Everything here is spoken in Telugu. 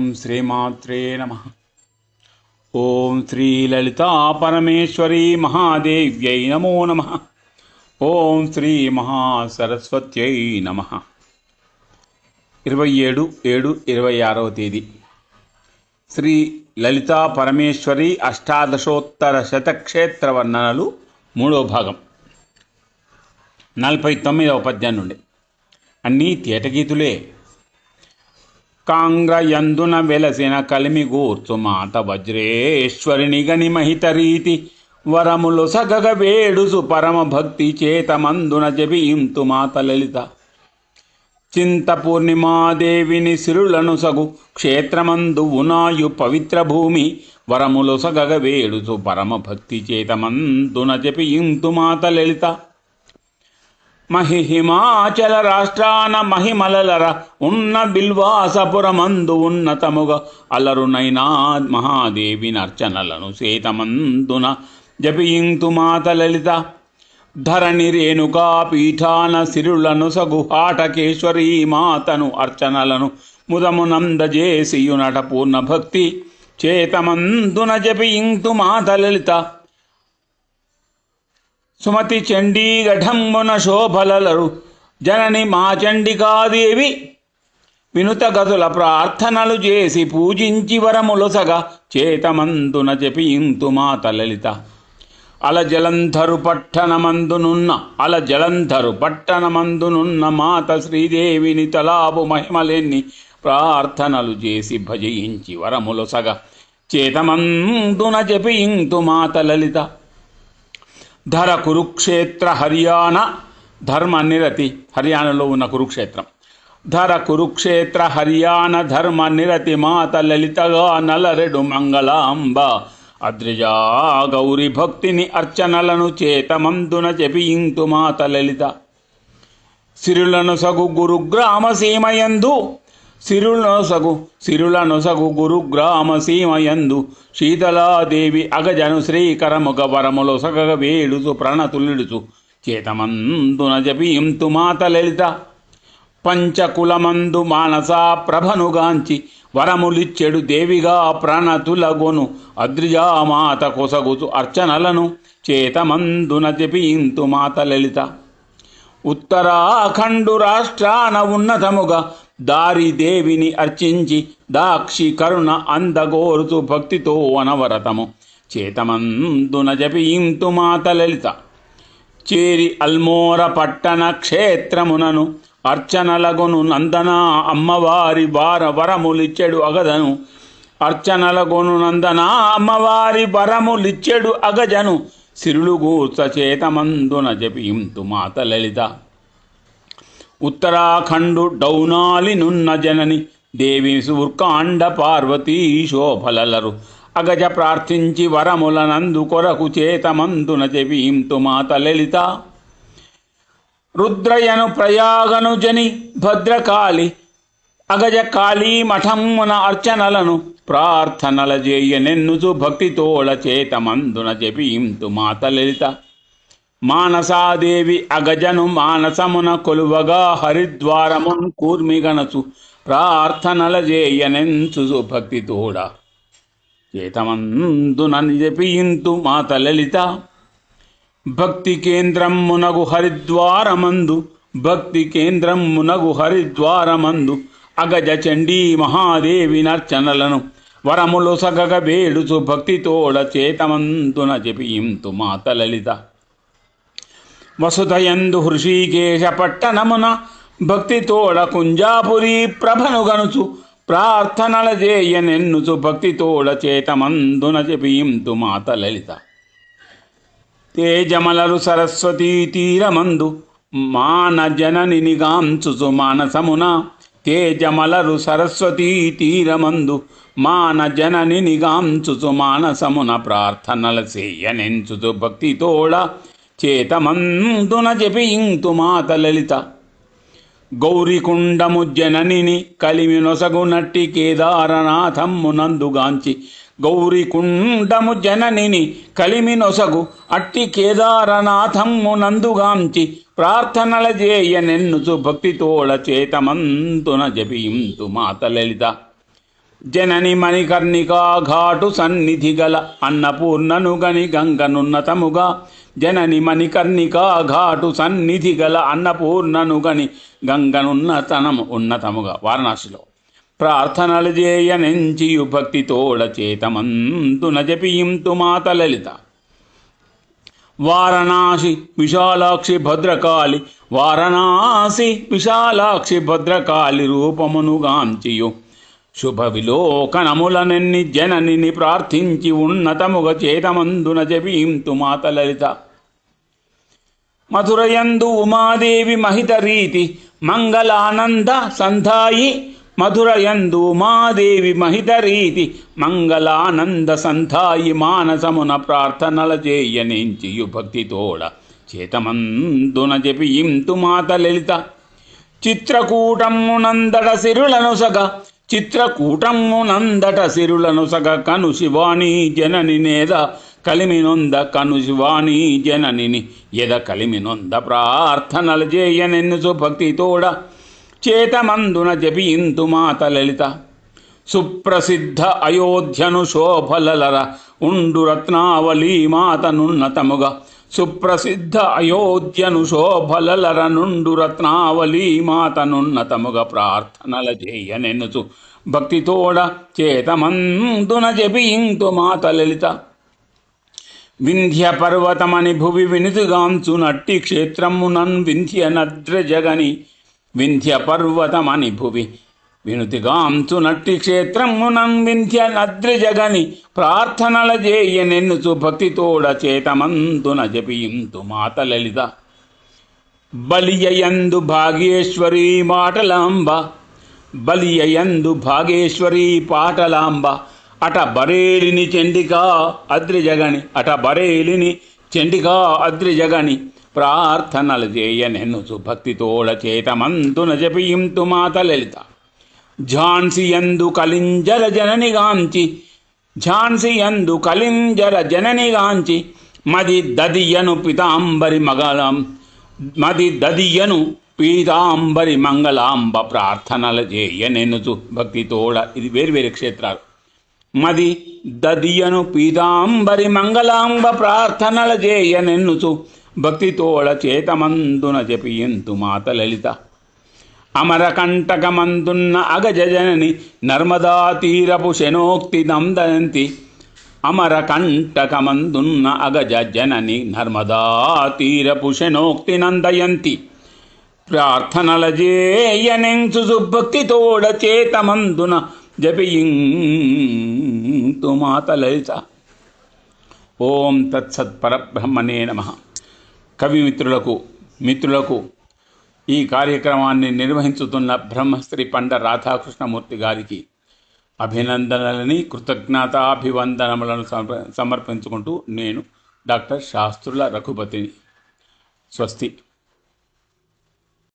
ఓం శ్రీమాత్రే నమః. ఓం శ్రీ లలితా పరమేశ్వరీ మహాదేవ్యై నమో నమః. ఓం శ్రీ మహాసరస్వత్యై నమః. 27/7/26 శ్రీ లలితా పరమేశ్వరి అష్టాదశోత్తర శతక్షేత్ర వర్ణనలు 3వ భాగం 49వ పద్యం నుండి. అన్నీ తేటగీతులే. కాంగ్రయందున వెలసిన కలిమిగూర్చు మాత వజ్రేశ్వరిని గని మహిత రీతి వరములు సగగ వేడుసు పరమ భక్తి చేతమందున జపింతు మాత లలిత. చింత పూర్ణిమాదేవిని సిరులను సగు క్షేత్రమందు ఉనాయు పవిత్ర భూమి వరములు సగగ వేడుసు పరమ భక్తి చేతమందున జపింతు మాత లలిత. హిమాచల రాష్ట్రాన మహిమలర ఉన్న బిల్వాసపురమందు ఉన్నతముగా అలరునైనా మహాదేవి నర్చనలను సేతమందున జపింతు మాత లలిత. ధరణి రేణుకా పీఠాన సిరులను సగుహాటకేశ్వరీ మాతను అర్చనలను ముదమునందజేసియునట పూర్ణ భక్తి చేతమందున జపింతు మాత లలిత. సుమతి చండీగఢమ్మున శోభలలరు జనని మా చండికాదేవి వినుత గతుల ప్రార్థనలు చేసి పూజించి వరములొసగ చేతమందున జపింతు మాత లలిత. అలజలంధరు పట్టణమందునున్న మాత శ్రీదేవిని తలాపు మహిమలెన్ని ప్రార్థనలు చేసి భజయించి వరములొసగ చేతమందున జపింతు మాత లలిత. ధర కురుక్షేత్ర హర్యానా ధర్మనిరతి, హర్యానాలో ఉన్న కురుక్షేత్రం. ధర కురుక్షేత్ర హర్యాన ధర్మ నిరతి మాత లలితగా నలరెడు మంగళాంబ అద్రిజా గౌరి భక్తిని అర్చనలను చేతమందున జపింతు మాత లలిత. సిరులను సగు గురుగ్రామ సీమయందు సిరులను సగు గురుగ్రామ సీమయందు శీతలాదేవి అగజను శ్రీకరముగ వరములు సగగ వేడుచు ప్రణతులిడుచు చేతమందున జపింతు మాత లలిత. పంచకులమందు మానసా ప్రభనుగాంచి వరములిచ్చెడు దేవిగా ప్రణతులగొను అద్రిజామాత కొసగుచు అర్చనలను చేతమందున జపింతు మాత లలిత. ఉత్తరాఖండు రాష్ట్రాన ఉన్నతముగా దారి దేవిని అర్చించి దాక్షి కరుణ అందగోరుతు భక్తితో అనవరతము చేతమందున జపింతు మాత లలిత. చేరి అల్మోర పట్టణ క్షేత్రమునను అర్చనలగొను నందనా అమ్మవారి వరములిచ్చెడు అగదను అర్చనలగొను నందనా అమ్మవారి వరములిచ్చెడు అగజను సిరులుగూర్చ చేతమందున జపింతు మాత లలిత. ఉత్తరాఖండు డౌనాలి నున్న జనని దేవి సుర్కాండ పార్వతీ శోభలలరు అగజ ప్రార్థించి వరములనందు కొరకు చేతమందున జపింతు మాత లలిత. రుద్రయను ప్రయాగను జని భద్రకాళి అగజ కాళీ మఠమున అర్చనలను ప్రార్థనల చేయనెన్నుచు భక్తితోళ చేతమందున జపింతు మాత లలిత. మానసాదేవి అగజను మానసమున కొలువగా హరిద్వారమున్ కూర్మిగనచు ప్రార్థనల చేయనెంచు భక్తితోడ చేతమందున జపింతు మాత లలిత. భక్తి కేంద్రమునగు హరిద్వారమందు అగజ చండీ మహాదేవి నర్చనలను వరములు సగగ వేడుచు భక్తితోడ చేతమందున జపింతు మాత లలిత. వసుధయందు హృషీకేశ పట్టణమున భక్తితోడ కుంజాపురి ప్రభనుగనుచు ప్రార్థనల చేయనెన్నుచు భక్తితోడ చేతమందున జపింతు మాత లలిత. తేజమలరు సరస్వతీ తీరమందు మాన జనని గాంచుచు మానసమున తేజమలరు సరస్వతీ తీరమందు మాన జనని గాంచుచు మానసమున ప్రార్థనల చేయనెంచుచు భక్తితోడ చేతమందున జపింతు మాత లలిత. గౌరికుండము జననిని కలిమినొసగునట్టి కేదారనాథమ్మునందుగాంచి గౌరికుండము జననిని కలిమినొసగు అట్టి కేదారనాథమ్మునందుగాంచి ప్రార్థనల చేయనెన్నుచు భక్తితోళ చేతమందున జపింతు మాత లలిత. జనని మణికర్ణికా ఘాటు సన్నిధి గల అన్నపూర్ణను గని గంగనున్నతముగా జనని మణికర్ణికా ఘాటు సన్నిధి గల అన్నపూర్ణను గని ఉన్నతముగా వారణాసిలో ప్రార్థనలు చేయనెంచియు భక్తితోడ చేతమంతున జపింతు మాత లలిత. వారణాసి విశాలాక్షి భద్రకాళి వారణాసి విశాలాక్షి భద్రకాళి రూపమునుగాంచియు శుభ విలోకనములనెన్ని జననిని ప్రార్థించి ఉన్నతముగ చేతమందున జపింతు మాత లలిత. మధురయందు ఉమాదేవి మహిత రీతి మంగళానంద సంధాయి మధురయందు ఉమాదేవి మహిత రీతి మంగళానంద సంధాయి మానసమున ప్రార్థనల చేయనించియు భక్తితోడ చేతమందున జపింతు మాత లలిత. చిత్రకూటమునందట సిరులను సగ చిత్రకూటమునందట సిరులను సగ కను శివాణి జనని నేద కలిమినొంద కను శివాణి జననిని ఎద కలిమినొంద ప్రార్థనలు చేయనెన్నుసు భక్తితోడ చేతమందున జపింతు మాత లలిత. సుప్రసిద్ధ అయోధ్యను శోభలలర ఉండు రత్నావళి మాతనున్నతముగా సుప్రసిద్ధ అయోధ్యను శోభలలర నుండు రత్నావళి మాతనున్నతముగా ప్రార్థనల చేయనెన్నుచు భక్తితోడ చేతమందున జపింతు మాత లలిత. వింధ్య పర్వతమని భువి వినుతిగాంచు నట్టి క్షేత్రమునన్ వింధ్య నద్రజగని వింధ్య పర్వతమని భువి వినుతిగాంచు నట్టి క్షేత్రమునన్ వింధ్య నద్రజగని ప్రార్థనల చేయనెన్నుచు భక్తితోడ చేతమందున జపింతు మాత లలిత. బలియయందు భాగేశ్వరి మాటలాంబ బలియయందు భాగేశ్వరి పాటలాంబ అట బరేలిని చండికా అద్రిజగని అట బరేలిని చండికా అద్రిజగని ప్రార్థనలు చేయనెన్నుచు భక్తితోడ చేతమంతున జపింతు మాత లలిత. ఝాన్సీయందు కలింజర జననిగాంచి ఝాన్సీయందు కలింజర జననిగాంచి మది దదియను పితాంబరి మగళం మది దదియను పీతాంబరి మంగళాంబ ప్రార్థనలు చేయనెన్నుచు భక్తితోడ. ఇది వేరు క్షేత్రాలు. మది దదియను పీతాంబరి మంగళాంబ ప్రార్థనల చేయనెన్నుచు భక్తితోడ చేతమందున జపింతు మాత లలిత. అమరకంటకమందున్న అగజజనని నర్మదా తీరపు శనోక్తి నందయంతి అమరకంటకమందున్న అగజ జనని నర్మదా తీరపు శనోక్తి నందయంతి ప్రార్థనల చేయనెంచు భక్తితోడ చేతమందున జపింతు మాత లలిత. ఓం తత్సత్ పరబ్రహ్మణే నమః. మిత్రులకు ఈ కార్యక్రమాన్ని నిర్వహించుతున్న బ్రహ్మశ్రీ పండ రాధాకృష్ణమూర్తి గారికి అభినందనలని కృతజ్ఞతాభివందనములను సమర్పించుకుంటూ నేను డాక్టర్ శాస్త్రుల రఘుపతిని. స్వస్తి.